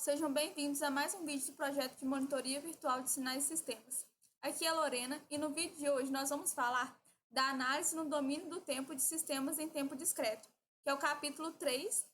sejam bem-vindos a mais um vídeo do projeto de monitoria virtual de sinais e sistemas. Aqui é a Lorena e no vídeo de hoje nós vamos falar da análise no domínio do tempo de sistemas em tempo discreto, que é o capítulo 3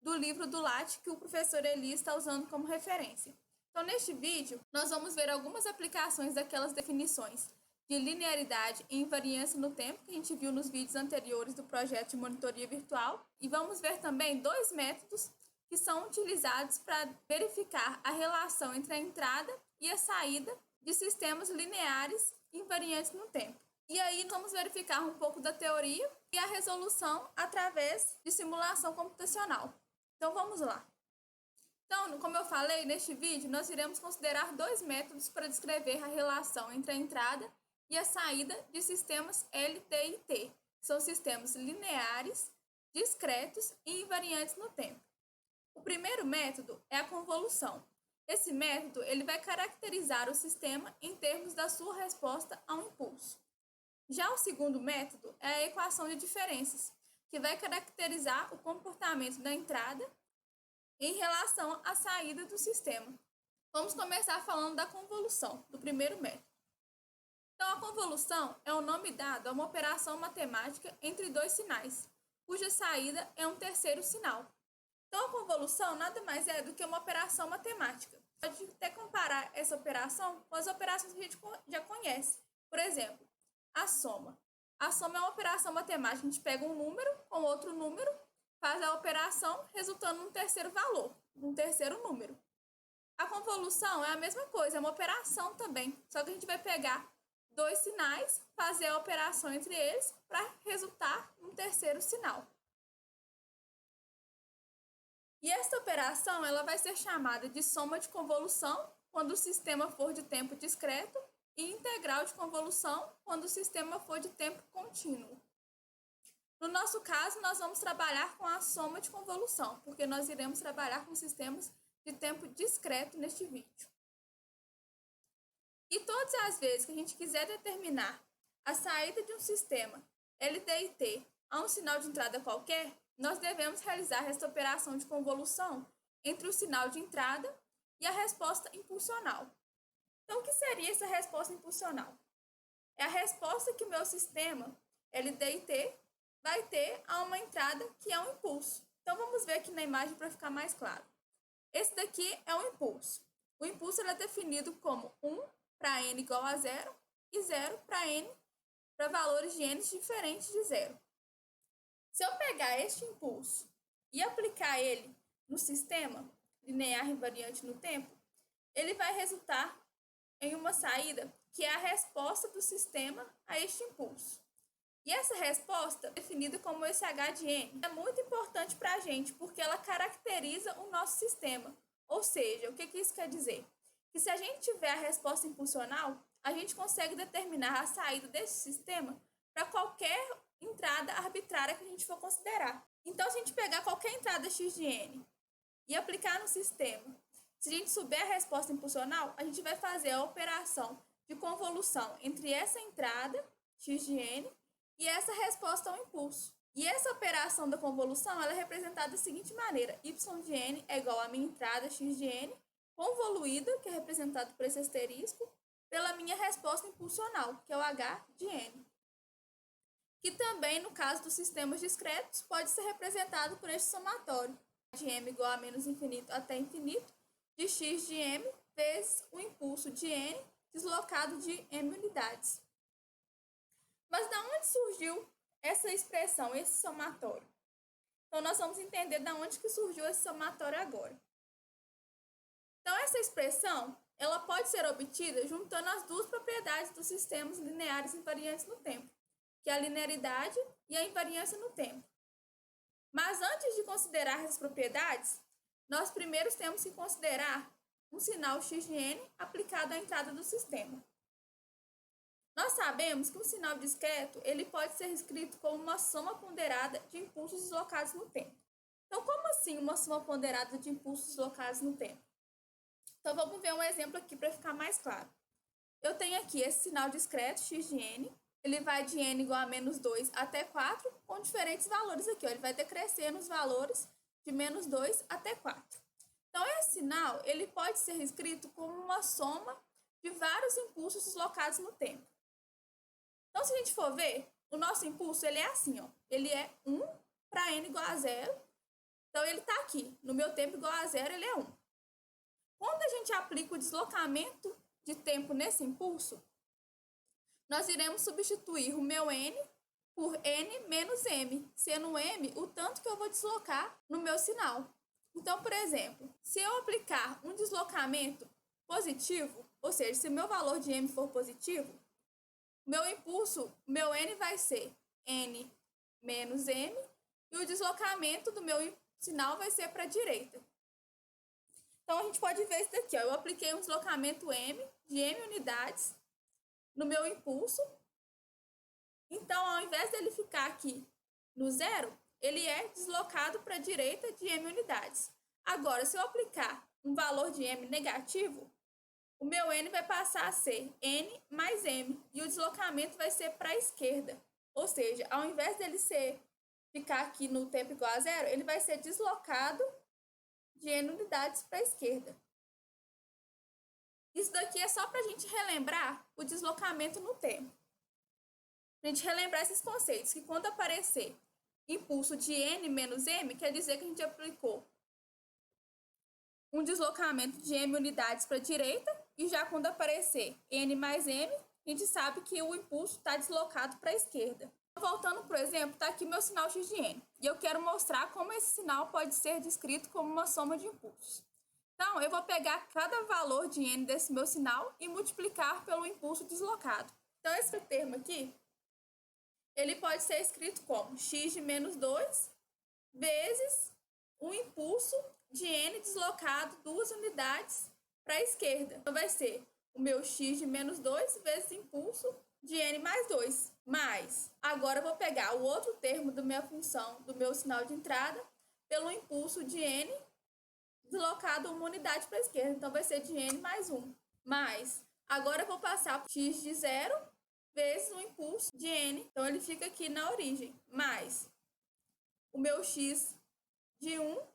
do livro do Latte que o professor Eli está usando como referência. Então, neste vídeo, nós vamos ver algumas aplicações daquelas definições de linearidade e invariância no tempo que a gente viu nos vídeos anteriores do projeto de monitoria virtual e vamos ver também dois métodos que são utilizados para verificar a relação entre a entrada e a saída de sistemas lineares invariantes no tempo. E aí vamos verificar um pouco da teoria e a resolução através de simulação computacional. Então vamos lá. Então, como eu falei, neste vídeo nós iremos considerar dois métodos para descrever a relação entre a entrada e a saída de sistemas LT e T, que são sistemas lineares, discretos e invariantes no tempo. O primeiro método é a convolução. Esse método ele vai caracterizar o sistema em termos da sua resposta a um impulso. Já o segundo método é a equação de diferenças, que vai caracterizar o comportamento da entrada em relação à saída do sistema. Vamos começar falando da convolução, do primeiro método. Então, a convolução é o nome dado a uma operação matemática entre dois sinais, cuja saída é um terceiro sinal. Então, a convolução nada mais é do que uma operação matemática. Pode até comparar essa operação com as operações que a gente já conhece. Por exemplo, a soma. A soma é uma operação matemática. A gente pega um número com outro número, faz a operação, resultando num terceiro valor, num terceiro número. A convolução é a mesma coisa, é uma operação também. Só que a gente vai pegar dois sinais, fazer a operação entre eles para resultar num terceiro sinal. E esta operação ela vai ser chamada de soma de convolução quando o sistema for de tempo discreto e integral de convolução quando o sistema for de tempo contínuo. No nosso caso, nós vamos trabalhar com a soma de convolução, porque nós iremos trabalhar com sistemas de tempo discreto neste vídeo. E todas as vezes que a gente quiser determinar a saída de um sistema LT e T a um sinal de entrada qualquer, nós devemos realizar esta operação de convolução entre o sinal de entrada e a resposta impulsional. Então, o que seria essa resposta impulsional? É a resposta que o meu sistema LT e T vai ter a uma entrada que é um impulso. Então, vamos ver aqui na imagem para ficar mais claro. Esse daqui é um impulso. O impulso é definido como 1 para n igual a 0 e 0 para n para valores de n diferentes de 0. Se eu pegar este impulso e aplicar ele no sistema linear invariante no tempo, ele vai resultar em uma saída que é a resposta do sistema a este impulso. E essa resposta, definida como esse H de n, é muito importante para a gente, porque ela caracteriza o nosso sistema. Ou seja, o que isso quer dizer? Que se a gente tiver a resposta impulsional, a gente consegue determinar a saída desse sistema para qualquer entrada arbitrária que a gente for considerar. Então, se a gente pegar qualquer entrada x de n e aplicar no sistema, se a gente souber a resposta impulsional, a gente vai fazer a operação de convolução entre essa entrada, x de n, e essa resposta ao impulso. E essa operação da convolução ela é representada da seguinte maneira: y de n é igual à minha entrada, x de n, convoluída, que é representado por esse asterisco, pela minha resposta impulsional, que é o h de n. Que também, no caso dos sistemas discretos, pode ser representado por este somatório, de m igual a menos infinito até infinito, de x de m vezes o impulso de n deslocado de m unidades. Mas de onde surgiu essa expressão, esse somatório? Então, nós vamos entender de onde que surgiu esse somatório agora. Então, essa expressão ela pode ser obtida juntando as duas propriedades dos sistemas lineares invariantes no tempo, que é a linearidade e a invariância no tempo. Mas antes de considerar essas propriedades, nós primeiro temos que considerar um sinal x de n aplicado à entrada do sistema. Nós sabemos que um sinal discreto ele pode ser escrito como uma soma ponderada de impulsos deslocados no tempo. Então, como assim uma soma ponderada de impulsos deslocados no tempo? Então, vamos ver um exemplo aqui para ficar mais claro. Eu tenho aqui esse sinal discreto, x de n, ele vai de n igual a menos 2 até 4, com diferentes valores aqui. Ele vai decrescendo os valores de menos 2 até 4. Então, esse sinal ele pode ser escrito como uma soma de vários impulsos deslocados no tempo. Então, se a gente for ver, o nosso impulso ele é assim, ó. Ele é 1 para n igual a 0. Então, ele está aqui. No meu tempo igual a 0, ele é 1. Quando a gente aplica o deslocamento de tempo nesse impulso, nós iremos substituir o meu n por n menos m, sendo m o tanto que eu vou deslocar no meu sinal. Então, por exemplo, se eu aplicar um deslocamento positivo, ou seja, se o meu valor de m for positivo, meu impulso, meu n vai ser n menos m, e o deslocamento do meu sinal vai ser para a direita. Então, a gente pode ver isso daqui, ó. Eu apliquei um deslocamento m, de m unidades, no meu impulso. Então, ao invés dele ficar aqui no zero, ele é deslocado para a direita de m unidades. Agora, se eu aplicar um valor de m negativo, o meu n vai passar a ser n mais m, e o deslocamento vai ser para a esquerda. Ou seja, ao invés dele ficar aqui no tempo igual a zero, ele vai ser deslocado de n unidades para a esquerda. Isso daqui é só para a gente relembrar o deslocamento no tempo. Para a gente relembrar esses conceitos, que quando aparecer impulso de n menos m, quer dizer que a gente aplicou um deslocamento de m unidades para a direita, e já quando aparecer n mais m, a gente sabe que o impulso está deslocado para a esquerda. Voltando para o exemplo, está aqui meu sinal x de n, e eu quero mostrar como esse sinal pode ser descrito como uma soma de impulsos. Então, eu vou pegar cada valor de n desse meu sinal e multiplicar pelo impulso deslocado. Então, esse termo aqui, ele pode ser escrito como x de menos 2 vezes o impulso de n deslocado 2 unidades para a esquerda. Então, vai ser o meu x de menos 2 vezes impulso de n mais 2. Mas, agora eu vou pegar o outro termo da minha função, do meu sinal de entrada, pelo impulso de n deslocado uma unidade para a esquerda. Então, vai ser de n mais 1. Mas, agora eu vou passar x de 0 vezes o impulso de n. Então, ele fica aqui na origem. Mais o meu x de 1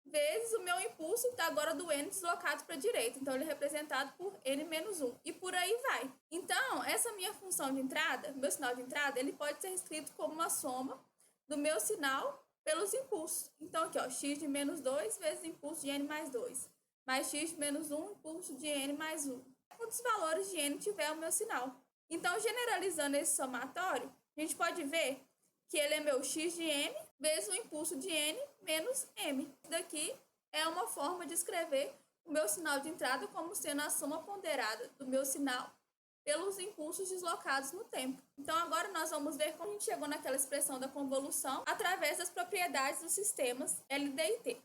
vezes o meu impulso agora do n deslocado para a direita. Então, ele é representado por n menos 1. E por aí vai. Então, essa minha função de entrada, meu sinal de entrada, ele pode ser escrito como uma soma do meu sinal pelos impulsos. Então, aqui, ó, x de menos 2 vezes impulso de n mais 2. Mais x de menos 1, impulso de n mais 1. Quantos valores de n tiver o meu sinal. Então, generalizando esse somatório, a gente pode ver que ele é meu x de m vezes o impulso de n menos m. Isso daqui é uma forma de escrever o meu sinal de entrada como sendo a soma ponderada do meu sinal pelos impulsos deslocados no tempo. Então, agora nós vamos ver como a gente chegou naquela expressão da convolução através das propriedades dos sistemas LD e T.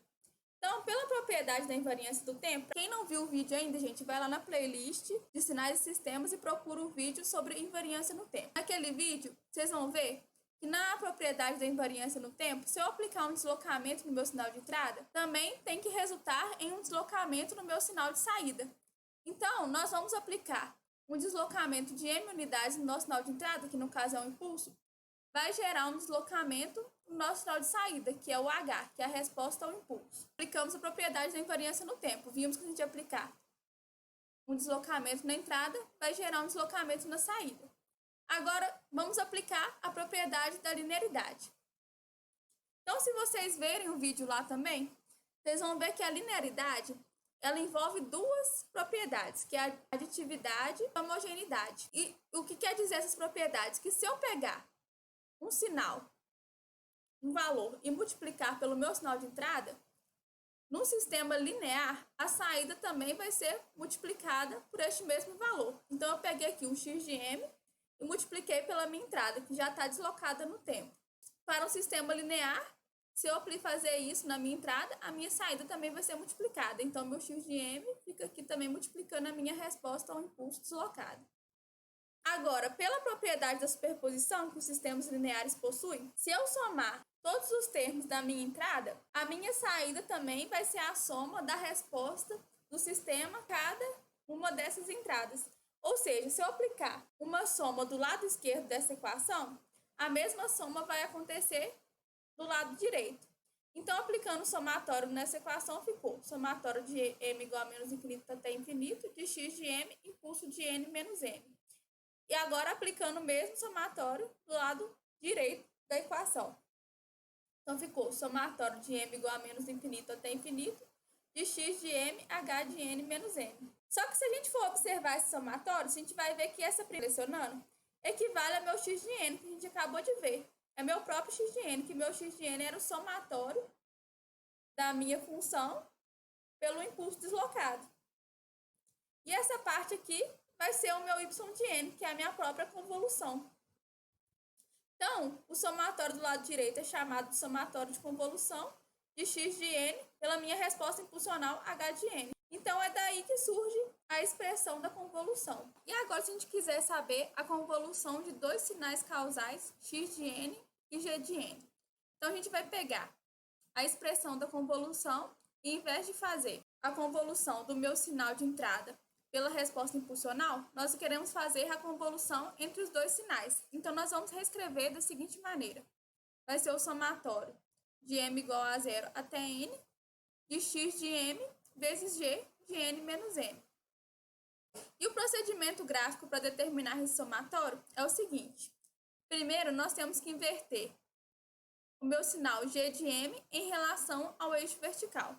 Então, pela propriedade da invariância do tempo, quem não viu o vídeo ainda, gente, vai lá na playlist de sinais e sistemas e procura o vídeo sobre invariância no tempo. Naquele vídeo, vocês vão ver que na propriedade da invariância no tempo, se eu aplicar um deslocamento no meu sinal de entrada, também tem que resultar em um deslocamento no meu sinal de saída. Então, nós vamos aplicar um deslocamento de m unidades no nosso sinal de entrada, que no caso é um impulso, vai gerar um deslocamento no nosso sinal de saída, que é o h, que é a resposta ao impulso. Aplicamos a propriedade da invariância no tempo. Vimos que a gente aplicar um deslocamento na entrada, vai gerar um deslocamento na saída. Agora, vamos aplicar a propriedade da linearidade. Então, se vocês verem o vídeo lá também, vocês vão ver que a linearidade, ela envolve duas propriedades, que é a aditividade e a homogeneidade. E o que quer dizer essas propriedades? Que se eu pegar um sinal, um valor, e multiplicar pelo meu sinal de entrada, num sistema linear, a saída também vai ser multiplicada por este mesmo valor. Então, eu peguei aqui um x de m e multipliquei pela minha entrada, que já está deslocada no tempo. Para um sistema linear, se eu fazer isso na minha entrada, a minha saída também vai ser multiplicada. Então, meu x de m fica aqui também multiplicando a minha resposta ao impulso deslocado. Agora, pela propriedade da superposição que os sistemas lineares possuem, se eu somar todos os termos da minha entrada, a minha saída também vai ser a soma da resposta do sistema a cada uma dessas entradas. Ou seja, se eu aplicar uma soma do lado esquerdo dessa equação, a mesma soma vai acontecer do lado direito. Então, aplicando o somatório nessa equação, ficou somatório de m igual a menos infinito até infinito, de x de m, impulso de n menos m. E agora, aplicando o mesmo somatório do lado direito da equação. Então, ficou somatório de m igual a menos infinito até infinito, de x de m, h de n menos m. Só que se a gente for observar esse somatório, a gente vai ver que essa pressionando equivale ao meu x de n, que a gente acabou de ver. É meu próprio x de n, que meu x de n era o somatório da minha função pelo impulso deslocado. E essa parte aqui vai ser o meu y de n, que é a minha própria convolução. Então, o somatório do lado direito é chamado de somatório de convolução de x de n pela minha resposta impulsional h de n. Então, é daí que surge a expressão da convolução. E agora, se a gente quiser saber a convolução de dois sinais causais, x de n e g de n. Então, a gente vai pegar a expressão da convolução e, em vez de fazer a convolução do meu sinal de entrada pela resposta impulsional, nós queremos fazer a convolução entre os dois sinais. Então, nós vamos reescrever da seguinte maneira. Vai ser o somatório de m igual a 0 até n, de x de m vezes g de n menos m. E o procedimento gráfico para determinar esse somatório é o seguinte. Primeiro, nós temos que inverter o meu sinal g de m em relação ao eixo vertical.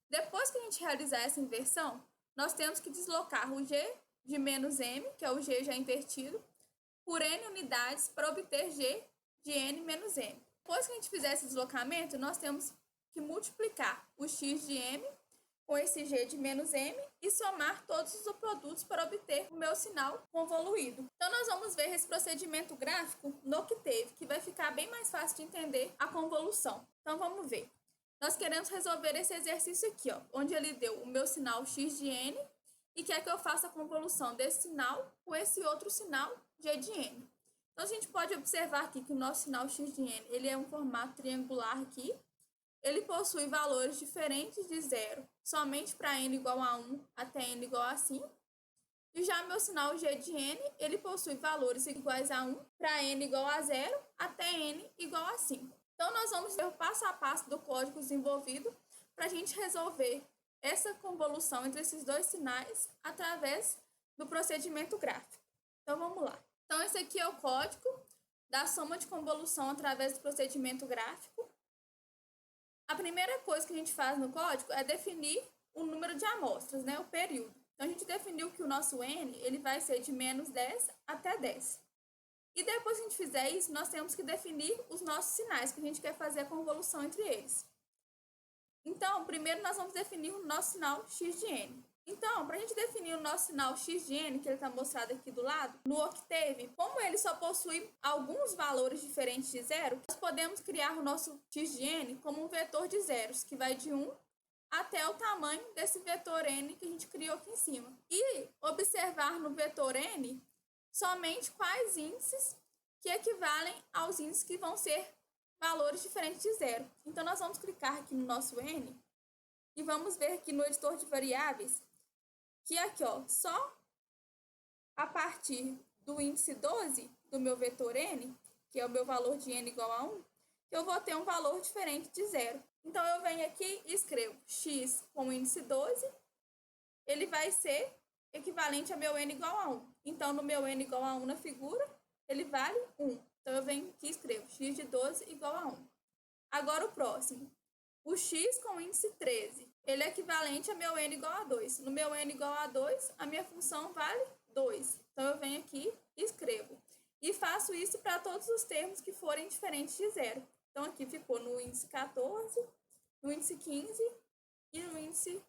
Depois que a gente realizar essa inversão, nós temos que deslocar o g de menos m, que é o g já invertido, por n unidades para obter g de n menos m. Depois que a gente fizer esse deslocamento, nós temos que multiplicar o x de m com esse g de menos m e somar todos os produtos para obter o meu sinal convoluído. Então, nós vamos ver esse procedimento gráfico no octave, que vai ficar bem mais fácil de entender a convolução. Então, vamos ver. Nós queremos resolver esse exercício aqui, ó, onde ele deu o meu sinal x de n e quer que eu faça a convolução desse sinal com esse outro sinal g de n. Então, a gente pode observar aqui que o nosso sinal x de n ele é um formato triangular aqui. Ele possui valores diferentes de 0 somente para n igual a 1 até n igual a 5. E já meu sinal g de n, ele possui valores iguais a 1 para n igual a 0 até n igual a 5. Então, nós vamos ver o passo a passo do código desenvolvido para a gente resolver essa convolução entre esses dois sinais através do procedimento gráfico. Então, vamos lá. Então, esse aqui é o código da soma de convolução através do procedimento gráfico. A primeira coisa que a gente faz no código é definir o número de amostras, né, o período. Então, a gente definiu que o nosso n ele vai ser de menos 10 até 10. E depois que a gente fizer isso, nós temos que definir os nossos sinais, que a gente quer fazer a convolução entre eles. Então, primeiro nós vamos definir o nosso sinal x de n. Então, para a gente definir o nosso sinal x de n, que ele está mostrado aqui do lado, no octave, como ele só possui alguns valores diferentes de zero, nós podemos criar o nosso x de n como um vetor de zeros, que vai de 1 até o tamanho desse vetor n que a gente criou aqui em cima. E observar no vetor n somente quais índices que equivalem aos índices que vão ser valores diferentes de zero. Então, nós vamos clicar aqui no nosso n e vamos ver aqui no editor de variáveis que aqui, ó, só a partir do índice 12 do meu vetor n, que é o meu valor de n igual a 1, que eu vou ter um valor diferente de zero. Então, eu venho aqui e escrevo x com o índice 12, ele vai ser equivalente a meu n igual a 1. Então, no meu n igual a 1 na figura, ele vale 1. Então, eu venho aqui e escrevo x de 12 igual a 1. Agora, o próximo. O x com o índice 13, ele é equivalente a meu n igual a 2. No meu n igual a 2, a minha função vale 2. Então, eu venho aqui e escrevo. E faço isso para todos os termos que forem diferentes de zero. Então, aqui ficou no índice 14, no índice 15 e no índice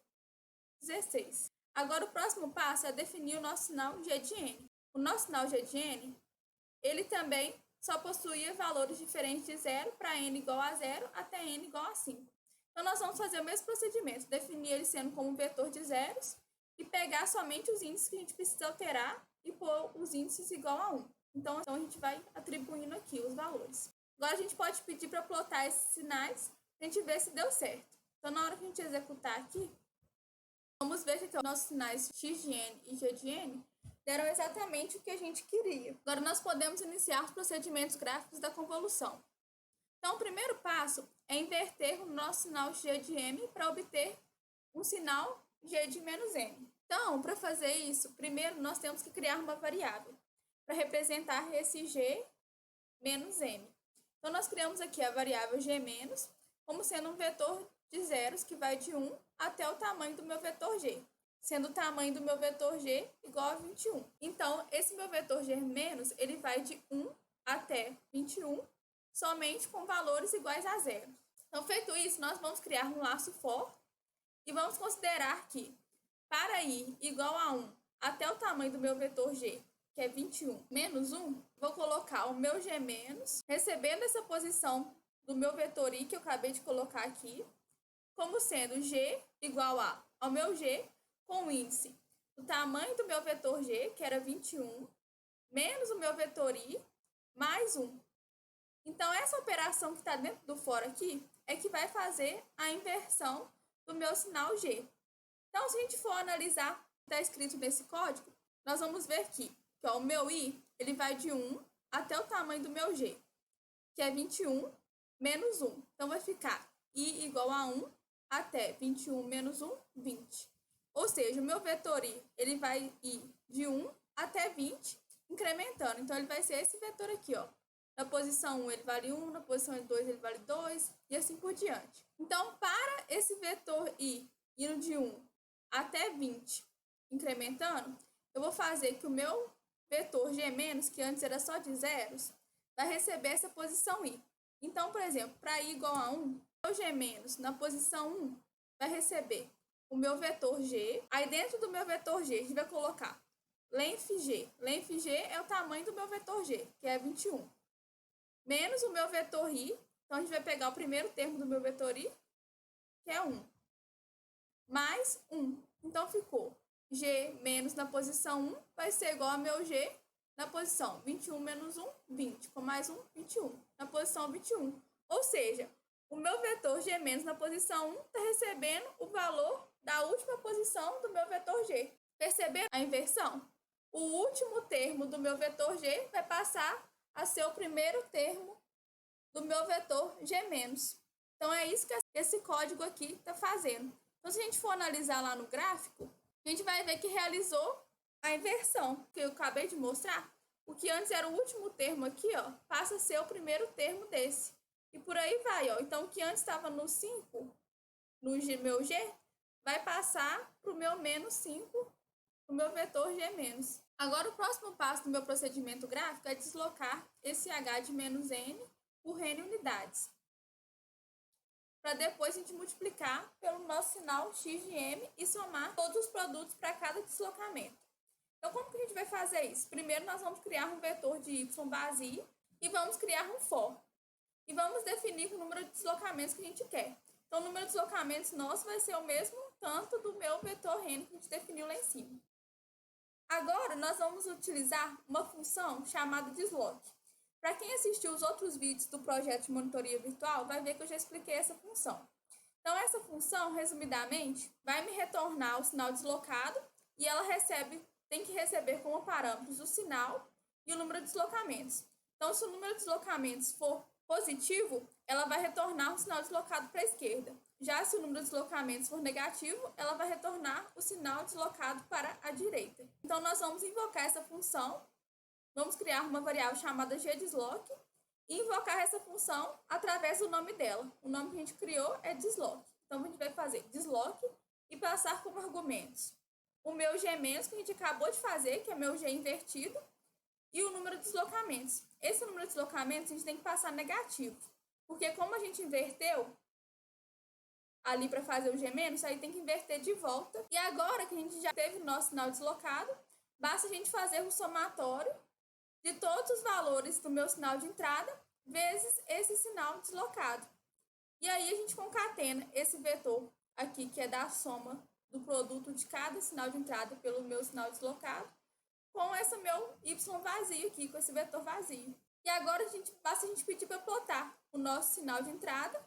16. Agora, o próximo passo é definir o nosso sinal g de n. O nosso sinal g de n, ele também só possuía valores diferentes de 0 para n igual a 0 até n igual a 5. Então, nós vamos fazer o mesmo procedimento, definir ele sendo como um vetor de zeros e pegar somente os índices que a gente precisa alterar e pôr os índices igual a 1. Então, a gente vai atribuindo aqui os valores. Agora, a gente pode pedir para plotar esses sinais, para a gente ver se deu certo. Então, na hora que a gente executar aqui, vamos ver que os nossos sinais x de n e g de n deram exatamente o que a gente queria. Agora, nós podemos iniciar os procedimentos gráficos da convolução. Então, o primeiro passo é inverter o nosso sinal g de m para obter um sinal g de menos m. Então, para fazer isso, primeiro nós temos que criar uma variável para representar esse g menos m. Então, nós criamos aqui a variável g menos como sendo um vetor de zeros que vai de 1 até o tamanho do meu vetor g, sendo o tamanho do meu vetor g igual a 21. Então, esse meu vetor g menos, ele vai de 1 até 21, somente com valores iguais a zero. Então, feito isso, nós vamos criar um laço for e vamos considerar que, para ir igual a 1 até o tamanho do meu vetor g, que é 21 menos 1, vou colocar o meu g menos, recebendo essa posição do meu vetor i que eu acabei de colocar aqui, como sendo g igual ao meu g com o índice do tamanho do meu vetor g, que era 21, menos o meu vetor i, mais 1. Então, essa operação que está dentro do for aqui é que vai fazer a inversão do meu sinal g. Então, se a gente for analisar o que está escrito nesse código, nós vamos ver que o meu i ele vai de 1 até o tamanho do meu g, que é 21 menos 1. Então, vai ficar i igual a 1 até 21 menos 1, 20. Ou seja, o meu vetor i ele vai ir de 1 até 20, incrementando. Então, ele vai ser esse vetor aqui, ó. Na posição 1 ele vale 1, na posição 2 ele vale 2 e assim por diante. Então, para esse vetor i indo de 1 até 20, incrementando, eu vou fazer que o meu vetor g-, que antes era só de zeros, vai receber essa posição i. Então, por exemplo, para i igual a 1, o g- na posição 1 vai receber o meu vetor g. Aí dentro do meu vetor g, a gente vai colocar length g. Length g é o tamanho do meu vetor g, que é 21. Menos o meu vetor i. Então, a gente vai pegar o primeiro termo do meu vetor i, que é 1. Mais 1. Então, ficou g menos na posição 1 vai ser igual a meu g na posição 21 menos 1, 20. Com mais 1, 21. Na posição 21. Ou seja, o meu vetor g menos na posição 1 está recebendo o valor da última posição do meu vetor g. Perceberam a inversão? O último termo do meu vetor g vai passar a ser o primeiro termo do meu vetor g-. Então, é isso que esse código aqui está fazendo. Então, se a gente for analisar lá no gráfico, a gente vai ver que realizou a inversão, que eu acabei de mostrar. O que antes era o último termo aqui, ó, passa a ser o primeiro termo desse. E por aí vai, ó. Então, o que antes estava no 5, no meu g, vai passar para o meu menos 5, o meu vetor g-. Agora, o próximo passo do meu procedimento gráfico é deslocar esse h de menos n por n unidades, para depois a gente multiplicar pelo nosso sinal x de m e somar todos os produtos para cada deslocamento. Então, como que a gente vai fazer isso? Primeiro, nós vamos criar um vetor de y vazio e vamos criar um for. E vamos definir o número de deslocamentos que a gente quer. Então, o número de deslocamentos nosso vai ser o mesmo tanto do meu vetor n que a gente definiu lá em cima. Agora, nós vamos utilizar uma função chamada desloc. Para quem assistiu os outros vídeos do projeto de monitoria virtual, vai ver que eu já expliquei essa função. Então, essa função, resumidamente, vai me retornar o sinal deslocado e ela tem que receber como parâmetros o sinal e o número de deslocamentos. Então, se o número de deslocamentos for positivo, ela vai retornar o sinal deslocado para a esquerda. Já se o número de deslocamentos for negativo, ela vai retornar o sinal deslocado para a direita. Então, nós vamos invocar essa função. Vamos criar uma variável chamada gDesloc e invocar essa função através do nome dela. O nome que a gente criou é desloc. Então, a gente vai fazer desloc e passar como argumentos o meu g-, que a gente acabou de fazer, que é meu g invertido, e o número de deslocamentos. Esse número de deslocamentos a gente tem que passar negativo, porque como a gente inverteu ali para fazer o g-, aí tem que inverter de volta. E agora que a gente já teve o nosso sinal deslocado, basta a gente fazer o somatório de todos os valores do meu sinal de entrada vezes esse sinal deslocado. E aí a gente concatena esse vetor aqui, que é da soma do produto de cada sinal de entrada pelo meu sinal deslocado, com esse meu y vazio aqui, com esse vetor vazio. E agora basta a gente pedir para plotar o nosso sinal de entrada,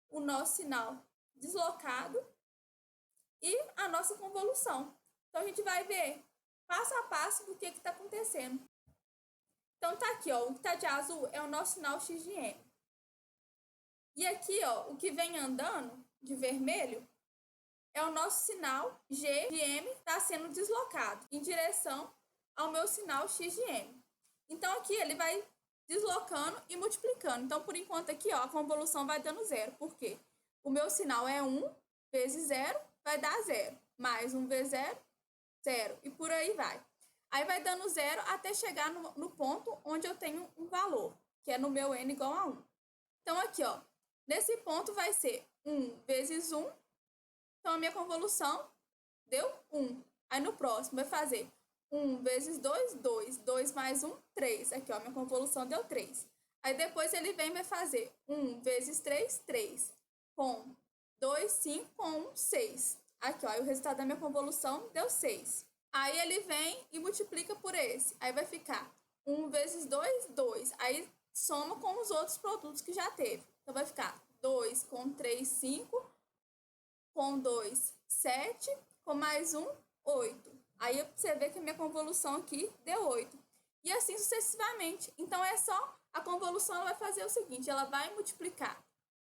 o nosso sinal deslocado e a nossa convolução. Então, a gente vai ver passo a passo do que está acontecendo. Então, tá aqui, ó, o que está de azul é o nosso sinal x de m. E aqui, ó, o que vem andando de vermelho é o nosso sinal G de M está sendo deslocado em direção ao meu sinal X de M. Então, aqui ele vai deslocando e multiplicando. Então, por enquanto aqui, ó, a convolução vai dando zero. Por quê? O meu sinal é 1 vezes 0, vai dar 0. Mais 1 vezes 0, 0. E por aí vai. Aí vai dando 0 até chegar no ponto onde eu tenho um valor, que é no meu N igual a 1. Então, aqui, ó, nesse ponto vai ser 1 vezes 1. Então, a minha convolução deu 1. Aí, no próximo, vai fazer 1 vezes 2, 2. 2 mais 1, 3. Aqui, ó, minha convolução deu 3. Aí, depois, ele vem e vai fazer 1 vezes 3, 3. Com 2, 5. Com 1, 6. Aqui, ó, aí o resultado da minha convolução deu 6. Aí, ele vem e multiplica por esse. Aí, vai ficar 1 vezes 2, 2. Aí, soma com os outros produtos que já teve. Então, vai ficar 2 com 3, 5. Com 2, 7. Com mais 1, 8. Aí você vê que a minha convolução aqui deu 8. E assim sucessivamente. Então, é só a convolução, ela vai fazer o seguinte, ela vai multiplicar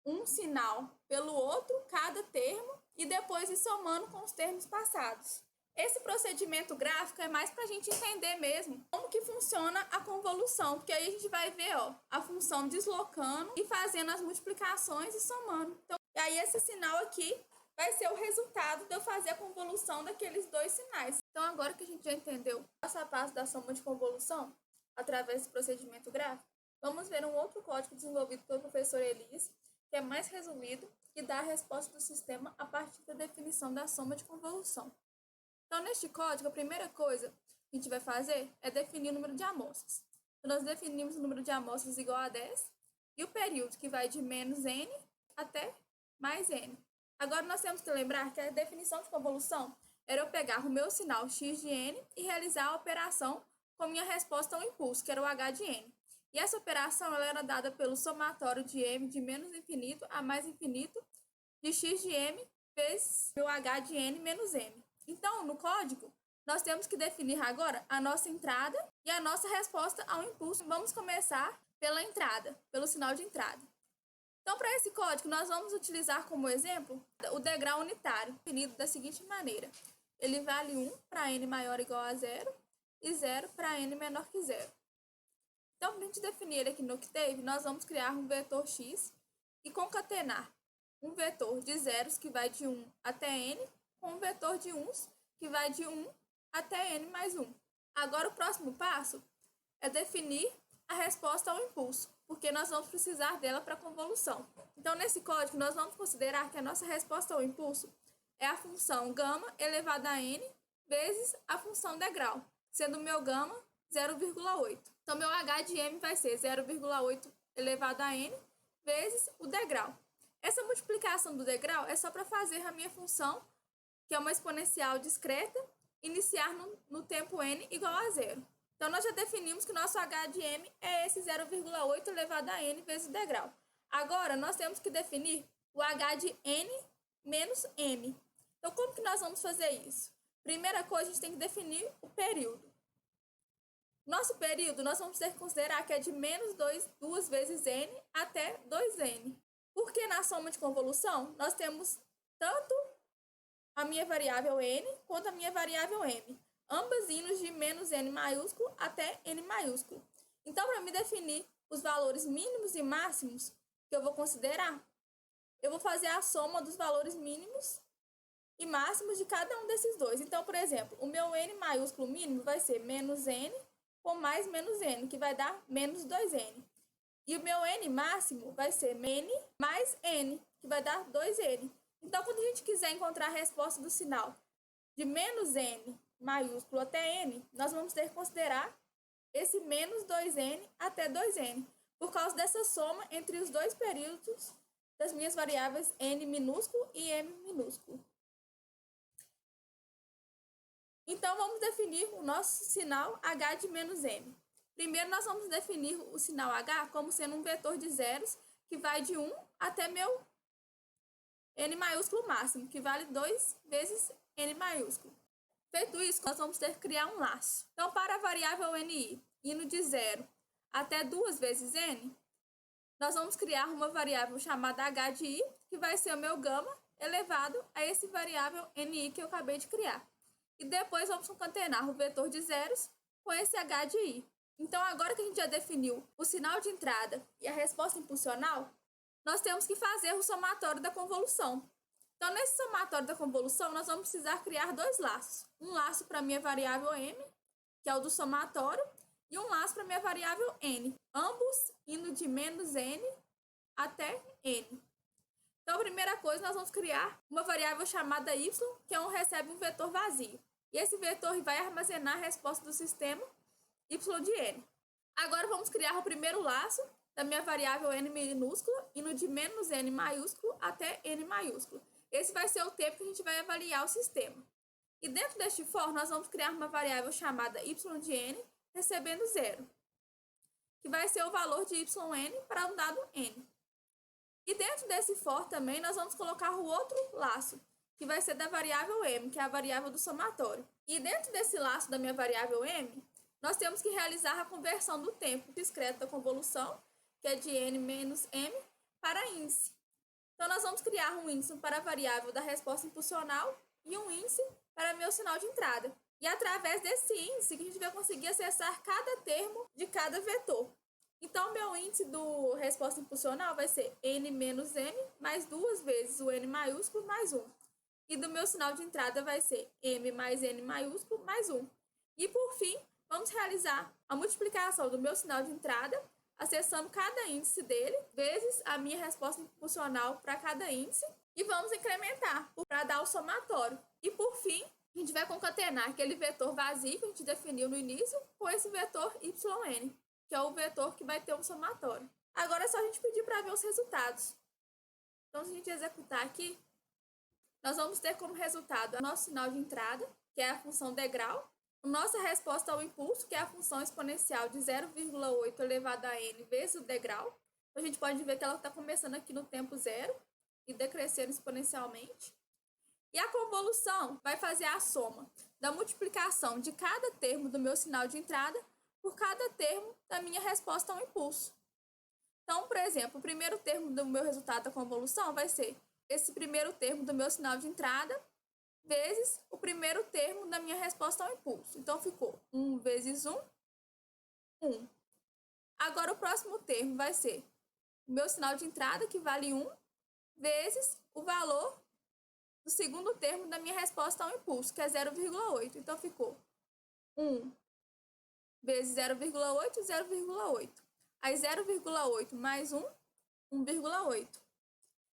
um sinal pelo outro, cada termo, e depois ir somando com os termos passados. Esse procedimento gráfico é mais para a gente entender mesmo como que funciona a convolução, porque aí a gente vai ver, ó, a função deslocando e fazendo as multiplicações e somando. Então, aí esse sinal aqui vai ser o resultado de eu fazer a convolução daqueles dois sinais. Então, agora que a gente já entendeu passo a passo da soma de convolução, através desse procedimento gráfico, vamos ver um outro código desenvolvido pelo professor Elias, que é mais resumido e dá a resposta do sistema a partir da definição da soma de convolução. Então, neste código, a primeira coisa que a gente vai fazer é definir o número de amostras. Então, nós definimos o número de amostras igual a 10 e o período, que vai de menos n até mais n. Agora, nós temos que lembrar que a definição de convolução era eu pegar o meu sinal x de n e realizar a operação com minha resposta ao impulso, que era o h de n. E essa operação ela era dada pelo somatório de m de menos infinito a mais infinito de x de m vezes o h de n menos m. Então, no código, nós temos que definir agora a nossa entrada e a nossa resposta ao impulso. Vamos começar pela entrada, pelo sinal de entrada. Então, para esse código, nós vamos utilizar como exemplo o degrau unitário, definido da seguinte maneira. Ele vale 1 para n maior ou igual a 0 e 0 para n menor que 0. Então, para a gente definir ele aqui no octave, nós vamos criar um vetor x e concatenar um vetor de zeros que vai de 1 até n com um vetor de 1s que vai de 1 até n mais 1. Agora, o próximo passo é definir a resposta ao impulso, porque nós vamos precisar dela para a convolução. Então, nesse código, nós vamos considerar que a nossa resposta ao impulso é a função gama elevado a n vezes a função degrau, sendo o meu gama 0,8. Então, meu h de m vai ser 0,8 elevado a n vezes o degrau. Essa multiplicação do degrau é só para fazer a minha função, que é uma exponencial discreta, iniciar no tempo n igual a 0. Então, nós já definimos que o nosso h de m é esse 0,8 elevado a n vezes o degrau. Agora, nós temos que definir o h de n menos m. Então, como que nós vamos fazer isso? Primeira coisa, a gente tem que definir o período. Nosso período, nós vamos ter que considerar que é de menos 2 vezes n até 2n. Porque na soma de convolução, nós temos tanto a minha variável n quanto a minha variável m. Ambas indo de menos n maiúsculo até n maiúsculo. Então, para me definir os valores mínimos e máximos que eu vou considerar, eu vou fazer a soma dos valores mínimos e máximos de cada um desses dois. Então, por exemplo, o meu n maiúsculo mínimo vai ser menos n com mais menos n, que vai dar menos 2n. E o meu n máximo vai ser n mais n, que vai dar 2n. Então, quando a gente quiser encontrar a resposta do sinal de menos n maiúsculo até n, nós vamos ter que considerar esse menos 2n até 2n, por causa dessa soma entre os dois períodos das minhas variáveis n minúsculo e m minúsculo. Então, vamos definir o nosso sinal h de menos m. Primeiro, nós vamos definir o sinal h como sendo um vetor de zeros que vai de 1 até meu n maiúsculo máximo, que vale 2 vezes n maiúsculo. Feito isso, nós vamos ter que criar um laço. Então, para a variável ni, indo de 0 até 2 vezes n, nós vamos criar uma variável chamada h de i, que vai ser o meu gama elevado a esse variável ni que eu acabei de criar. E depois vamos concatenar o vetor de zeros com esse h de i. Então, agora que a gente já definiu o sinal de entrada e a resposta impulsional, nós temos que fazer o somatório da convolução. Então, nesse somatório da convolução, nós vamos precisar criar dois laços. Um laço para a minha variável m, que é o do somatório, e um laço para a minha variável n, ambos indo de menos n até n. Então, a primeira coisa, nós vamos criar uma variável chamada y, que é recebe um vetor vazio. E esse vetor vai armazenar a resposta do sistema y de n. Agora, vamos criar o primeiro laço da minha variável n minúscula, indo de menos n maiúsculo até n maiúsculo. Esse vai ser o tempo que a gente vai avaliar o sistema. E dentro deste for, nós vamos criar uma variável chamada y de n, recebendo zero, que vai ser o valor de yn para um dado n. E dentro desse for também, nós vamos colocar o outro laço, que vai ser da variável m, que é a variável do somatório. E dentro desse laço da minha variável m, nós temos que realizar a conversão do tempo discreto da convolução, que é de n menos m, para índice. Então, nós vamos criar um índice para a variável da resposta impulsional e um índice para meu sinal de entrada. E através desse índice que a gente vai conseguir acessar cada termo de cada vetor. Então, meu índice do resposta impulsional vai ser n menos m mais duas vezes o n maiúsculo mais 1. E do meu sinal de entrada vai ser m mais n maiúsculo mais 1. E, por fim, vamos realizar a multiplicação do meu sinal de entrada, acessando cada índice dele, vezes a minha resposta impulsional para cada índice, e vamos incrementar para dar o somatório. E, por fim, a gente vai concatenar aquele vetor vazio que a gente definiu no início com esse vetor yn, que é o vetor que vai ter um somatório. Agora é só a gente pedir para ver os resultados. Então, se a gente executar aqui, nós vamos ter como resultado o nosso sinal de entrada, que é a função degrau, a nossa resposta ao impulso, que é a função exponencial de 0,8 elevado a n vezes o degrau. Então, a gente pode ver que ela está começando aqui no tempo zero e decrescendo exponencialmente. E a convolução vai fazer a soma da multiplicação de cada termo do meu sinal de entrada por cada termo da minha resposta ao impulso. Então, por exemplo, o primeiro termo do meu resultado da convolução vai ser esse primeiro termo do meu sinal de entrada vezes o primeiro termo da minha resposta ao impulso. Então, ficou 1 vezes 1, 1. Agora, o próximo termo vai ser o meu sinal de entrada, que vale 1, vezes o valor do segundo termo da minha resposta ao impulso, que é 0,8. Então, ficou 1 vezes 0,8, 0,8. Aí, 0,8 mais 1, 1,8.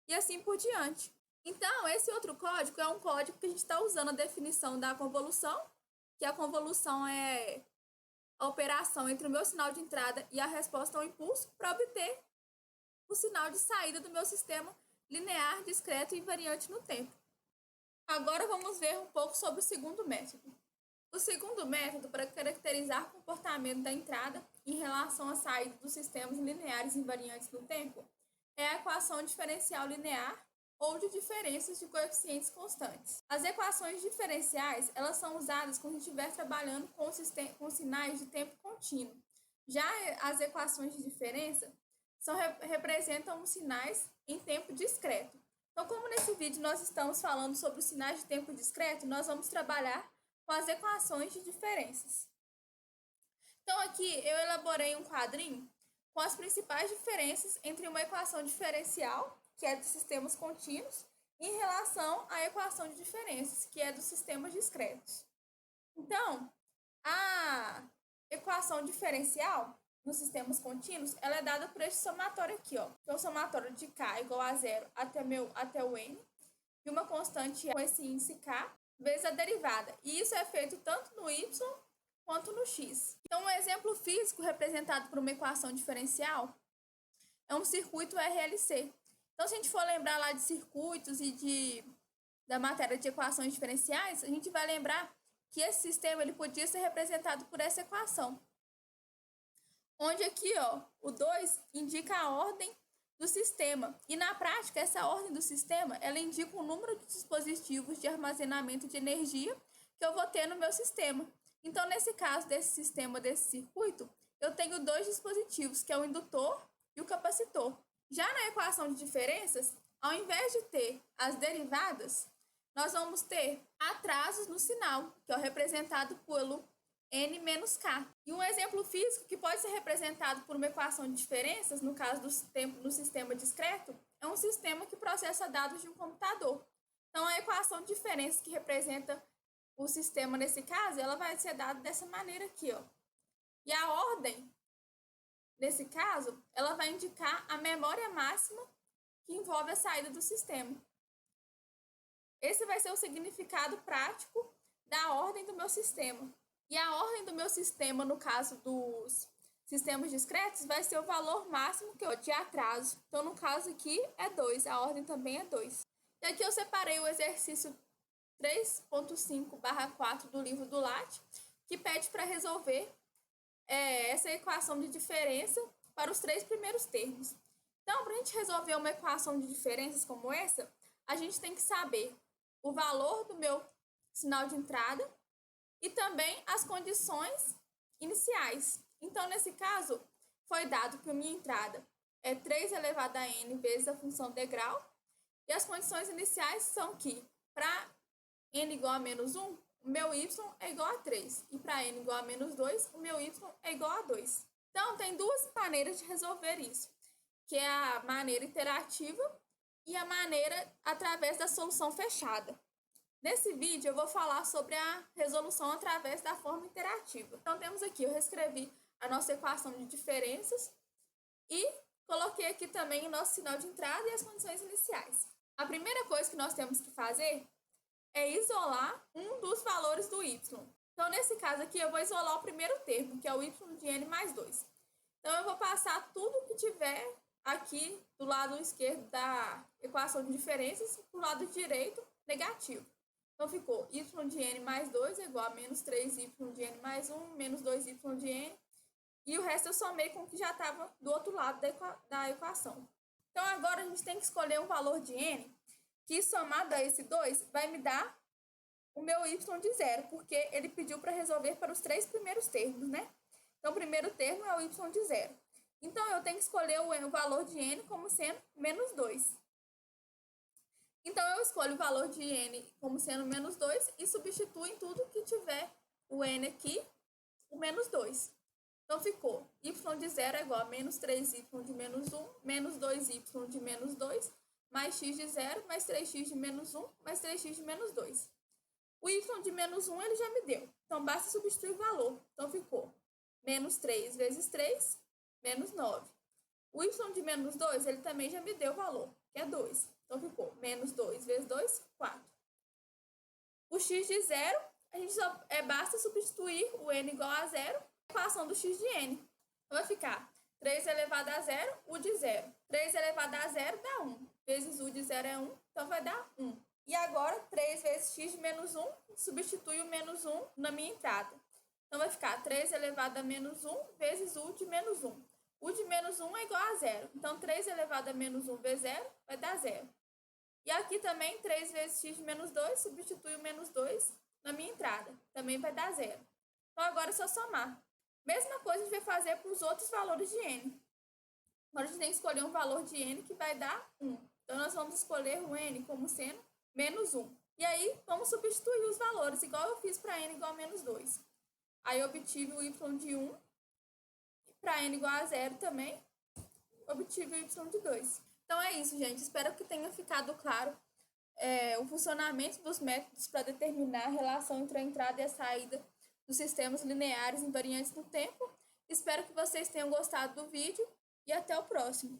E assim por diante. Então, esse outro código é um código que a gente está usando a definição da convolução, que a convolução é a operação entre o meu sinal de entrada e a resposta ao impulso para obter o sinal de saída do meu sistema linear, discreto e invariante no tempo. Agora vamos ver um pouco sobre o segundo método. O segundo método para caracterizar o comportamento da entrada em relação à saída dos sistemas lineares invariantes no tempo é a equação diferencial linear ou de diferenças de coeficientes constantes. As equações diferenciais, elas são usadas quando a gente estiver trabalhando com sinais de tempo contínuo. Já as equações de diferença representam os sinais em tempo discreto. Então, como nesse vídeo nós estamos falando sobre os sinais de tempo discreto, nós vamos trabalhar com as equações de diferenças. Então, aqui eu elaborei um quadrinho com as principais diferenças entre uma equação diferencial, que é dos sistemas contínuos, em relação à equação de diferenças, que é dos sistemas discretos. Então, a equação diferencial nos sistemas contínuos, ela é dada por este somatório aqui, ó. Que é o somatório de k igual a 0 até o n, e uma constante com esse índice k, vezes a derivada. E isso é feito tanto no y quanto no x. Então, um exemplo físico representado por uma equação diferencial é um circuito RLC. Então, se a gente for lembrar lá de circuitos e da matéria de equações diferenciais, a gente vai lembrar que esse sistema ele podia ser representado por essa equação. Onde aqui, ó, o 2 indica a ordem do sistema. E na prática, essa ordem do sistema, ela indica o número de dispositivos de armazenamento de energia que eu vou ter no meu sistema. Então, nesse caso desse sistema, desse circuito, eu tenho dois dispositivos, que é o indutor e o capacitor. Já na equação de diferenças, ao invés de ter as derivadas, nós vamos ter atrasos no sinal, que é representado pelo N menos K. E um exemplo físico que pode ser representado por uma equação de diferenças, no caso do sistema discreto, é um sistema que processa dados de um computador. Então, a equação de diferenças que representa o sistema nesse caso, ela vai ser dada dessa maneira aqui, ó. E a ordem, nesse caso, ela vai indicar a memória máxima que envolve a saída do sistema. Esse vai ser o significado prático da ordem do meu sistema. E a ordem do meu sistema, no caso dos sistemas discretos, vai ser o valor máximo que eu de atraso. Então, no caso aqui, é 2. A ordem também é 2. E aqui eu separei o exercício 3.5/4 do livro do Latte, que pede para resolver essa equação de diferença para os 3 primeiros termos. Então, para a gente resolver uma equação de diferenças como essa, a gente tem que saber o valor do meu sinal de entrada e também as condições iniciais. Então, nesse caso, foi dado que a minha entrada é 3 elevado a n vezes a função degrau, e as condições iniciais são que, para n igual a menos 1, o meu y é igual a 3, e para n igual a menos 2, o meu y é igual a 2. Então, tem duas maneiras de resolver isso, que é a maneira iterativa e a maneira através da solução fechada. Nesse vídeo, eu vou falar sobre a resolução através da forma interativa. Então, temos aqui, eu reescrevi a nossa equação de diferenças e coloquei aqui também o nosso sinal de entrada e as condições iniciais. A primeira coisa que nós temos que fazer é isolar um dos valores do y. Então, nesse caso aqui, eu vou isolar o primeiro termo, que é o y de n mais 2. Então, eu vou passar tudo que tiver aqui do lado esquerdo da equação de diferenças para o lado direito negativo. Então, ficou y de n mais 2 é igual a menos 3y de n mais 1, menos 2y de n. E o resto eu somei com o que já estava do outro lado da equação. Então, agora a gente tem que escolher um valor de n que, somado a esse 2, vai me dar o meu y de 0, porque ele pediu para resolver para os 3 primeiros termos, né? Então, o primeiro termo é o y de 0. Então, eu tenho que escolher o valor de n como sendo menos 2. Então, eu escolho o valor de n como sendo menos 2 e substituo em tudo que tiver o n aqui, o menos 2. Então, ficou y de 0 é igual a menos 3y de menos 1, menos 2y de menos 2, mais x de 0, mais 3x de menos 1, mais 3x de menos 2. O y de menos 1 ele já me deu, então basta substituir o valor. Então, ficou menos 3 vezes 3, menos 9. O y de menos 2 ele também já me deu o valor, que é 2. Então, ficou menos 2 vezes 2, 4. O x de 0, a gente basta substituir o n igual a 0, a equação do x de n. Então, vai ficar 3 elevado a 0, u de 0. 3 elevado a 0 dá 1, vezes u de 0 é 1, então vai dar 1. E agora, 3 vezes x de menos 1, substitui o menos 1 na minha entrada. Então, vai ficar 3 elevado a menos 1 vezes u de menos 1. U de menos 1 é igual a 0. Então, 3 elevado a menos 1 vezes 0 vai dar 0. E aqui também, 3 vezes x de menos 2, substitui o menos 2 na minha entrada. Também vai dar 0. Então, agora é só somar. Mesma coisa a gente vai fazer para os outros valores de n. Agora, a gente tem que escolher um valor de n que vai dar 1. Então, nós vamos escolher o n como sendo menos 1. E aí, vamos substituir os valores, igual eu fiz para n igual a menos 2. Aí, eu obtive o y de 1. Para n igual a 0 também, obtive o y de 2. Então, é isso, gente. Espero que tenha ficado claro o funcionamento dos métodos para determinar a relação entre a entrada e a saída dos sistemas lineares invariantes no tempo. Espero que vocês tenham gostado do vídeo e até o próximo.